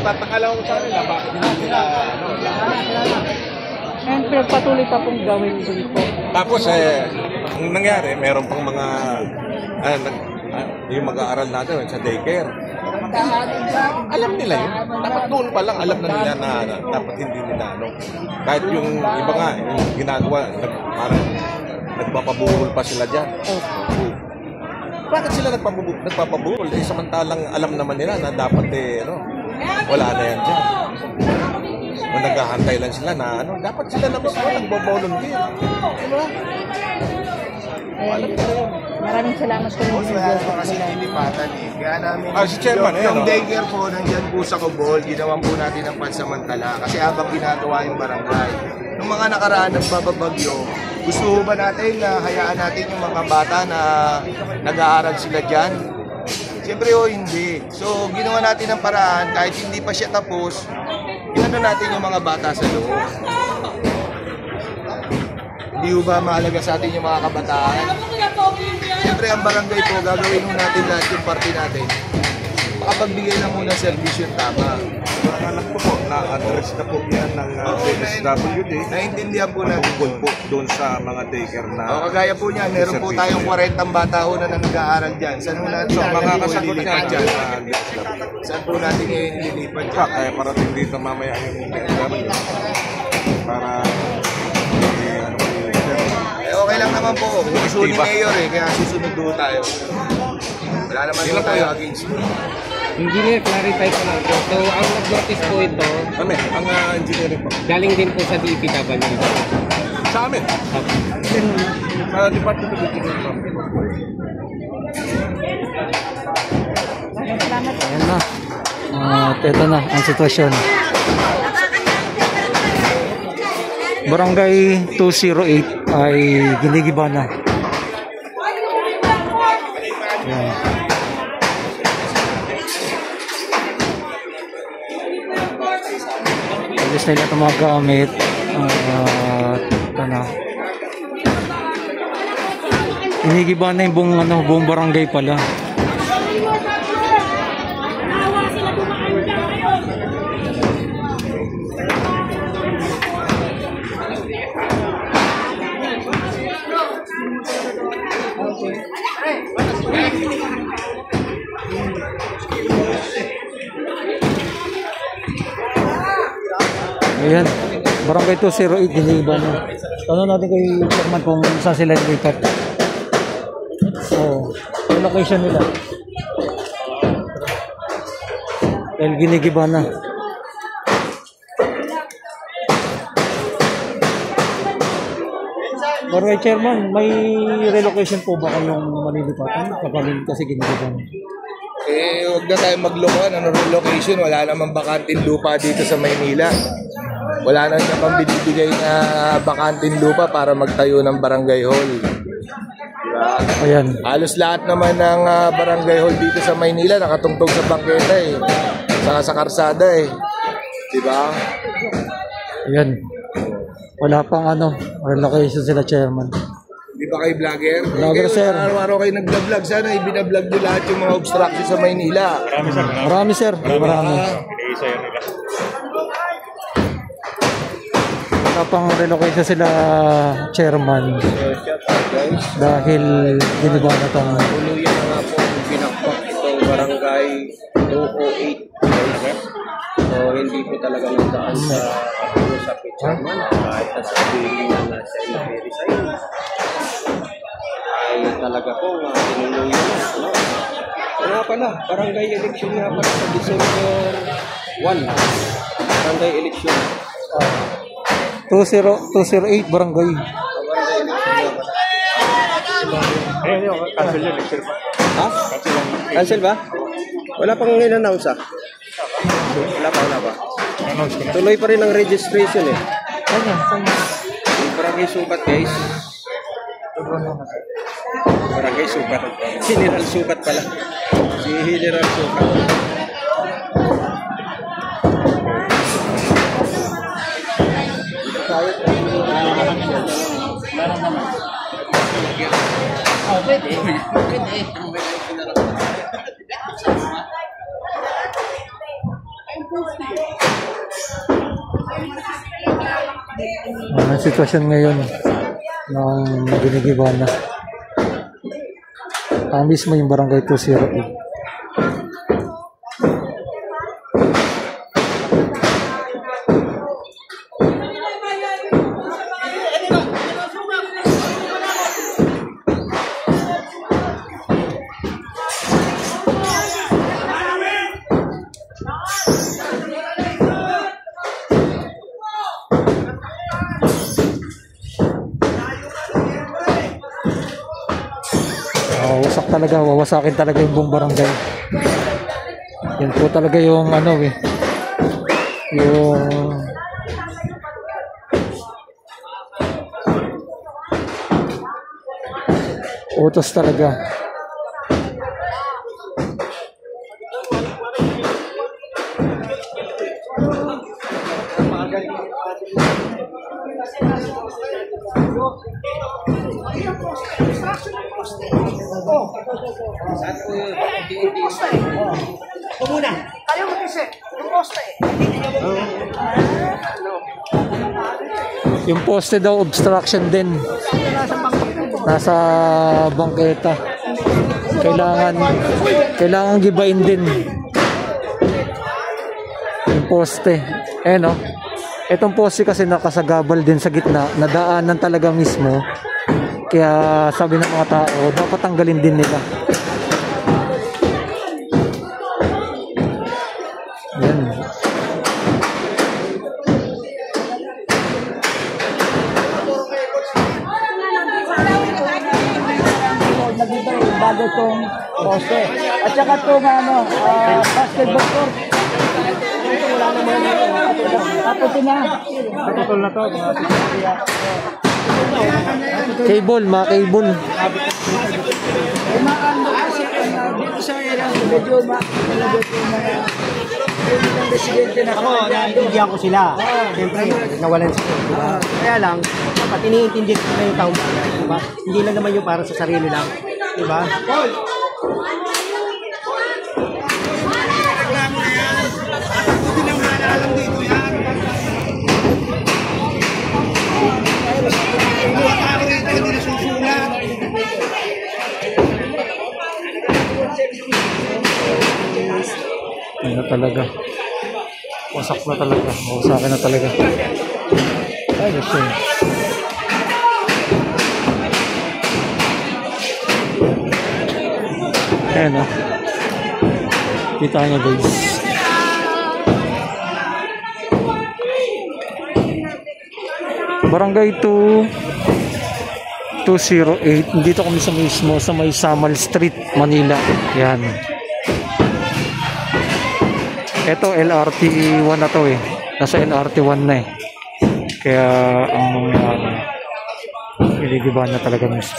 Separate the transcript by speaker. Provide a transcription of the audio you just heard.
Speaker 1: nagtataka lang ako sa kanila, bakit hindi nila,
Speaker 2: And pinagpatuloy pa pong gawin din po.
Speaker 1: Tapos ang nangyari, meron pang mga, yung mag-aaral natin sa daycare. Alam nila yun. Dapat doon pa lang alam na nila na dapat hindi nila, kahit yung iba nga, yung ginagawa, parang nagpapabuhol pa sila dyan. Bakit sila nagpapabuhol? Samantalang alam naman nila na dapat wala na yan dyan. Kung naghahantay lang sila na dapat sila na mismo nagbo-volunteer. Diba?
Speaker 2: Maraming salamat po rin.
Speaker 3: Wala po kasi nilipatan Kaya namin,
Speaker 1: si Chairman,
Speaker 3: yung daycare po, nandyan po sa Cobol, ginawan po natin ng pansamantala. Kasi habang ginagawa yung barangay. Nung mga nakaraan ng bababagyo, gusto ba natin na hayaan natin yung mga bata na nag-aaral sila dyan? Siyempre hindi. So, ginawa natin ng paraan, kahit hindi pa siya tapos, ginano natin yung mga bata sa loob. Hindi ba mahalaga sa atin yung mga kabataan? Siyempre, ang barangay po, gagawin mo natin lahat yung party natin. Makapagbigay lang muna ng servisyo tama.
Speaker 1: Ang anak ko po, na-address na po yan ng DSWD.
Speaker 3: Naintindihan po natin
Speaker 1: po doon sa mga daycare na...
Speaker 3: kagaya po niya, meron po tayong 40 bata ho na nag-aaral dyan. Saan po natin
Speaker 1: makakasagot niya dyan?
Speaker 3: Saan po natin ililipat dyan?
Speaker 1: Kaya parating dito mamaya yung DSWD. Para...
Speaker 3: okay lang naman po. Gusto ni Mayor kaya susunod doon tayo. Wala naman doon tayo against.
Speaker 4: Engineer, clarify ko lang po. So, ang nag-notice po ito,
Speaker 1: ang engineering po.
Speaker 4: galing din po sa DPW.
Speaker 1: Sa amin? Sa Department of Engineering.
Speaker 2: Ayan na. Ito na ang sitwasyon. Barangay 208 ay ginigiba na. Ayan. Alis nila ito mga gamit. Ito na. Ginigiba na yung buong barangay pala. Ayan, barangay 208 ginigiba na. Tanong natin kay Chairman kung saan sila nilipat. So, yung location nila. Dahil ginigiba na. Barangay Chairman, may relocation po ba kayong malilipatan? Kapalin kasi ginigiba na.
Speaker 3: Huwag na tayo maglokohan. Relocation? Wala namang bakanting lupa dito sa Maynila. Wala na namang binibigay na bakanting lupa para magtayo ng barangay hall. Diba?
Speaker 2: Ayan.
Speaker 3: Halos lahat naman ng barangay hall dito sa Maynila nakatungtong sa bangketa saka sa karsada Diba?
Speaker 2: Ayan. Wala pang relocation sila Chairman.
Speaker 3: Di ba kayo vlogger?
Speaker 2: Vlogger, sir.
Speaker 3: Araw-araw kayo nag-vlog. Sana ibinablog nyo lahat yung mga obstruction sa Maynila.
Speaker 2: Marami sir. Marami. Wala pang relocation sila Chairman. Dahil giniba na ito.
Speaker 4: Tuluyan na nga po ang pinakpak itong barangay 208. So, hindi po talaga nagdaan sa sa Chairman. Kahit nasabihin na nasa very side. Ay talaga po tinuluyan na. Kaya pala, barangay election nga pala sa December 1. Barangay election.
Speaker 2: 208 barangay.
Speaker 4: Cancel election pa. Ha? Cancel ba? Wala pang in-announce Wala pa. Tuloy pa rin ang registration Yung barangay sukat guys. Barangay sukat. General sukat pala. Si General sukat.
Speaker 5: Pwede.
Speaker 2: Ang sitwasyon ngayon ng Ginigibana. Mismo yung barangay 208. Wasak talaga, wawasakin talaga yung buong barangay. Yan po talaga yung ano yung utos talaga. Yung poste daw obstruction din. Nasa bangketa. Kailangan gibain din. Yung poste. No? Itong poste kasi nakasagabal din sa gitna. Nadaanan talaga mismo. Kaya sabi ng mga tao, dapat tanggalin din nila. Yan.
Speaker 5: Bago itong poste. At saka itong basketball court. Wala naman tapos na. Naputol na to.
Speaker 2: Cable, mga cable.
Speaker 5: Dito sa area, medyo ako, naiintindihan ko sila. Siyempre, nawalan sila. Diba? Kaya lang, dapat iniintindi ko na yung taong bayan. Diba? Hindi lang naman yung para sa sarili lang. Diba?
Speaker 2: Ano talaga? Wasak na talaga. Wasakin na talaga. Ay, gusto yun. Ayan o. Kita nyo guys. Barangay 208. Dito kami sa mismo sa may Samal Street, Manila. Yan. Ito LRT 1 na to Nasa LRT 1 na Kaya ang Ginigibana na talaga mismo.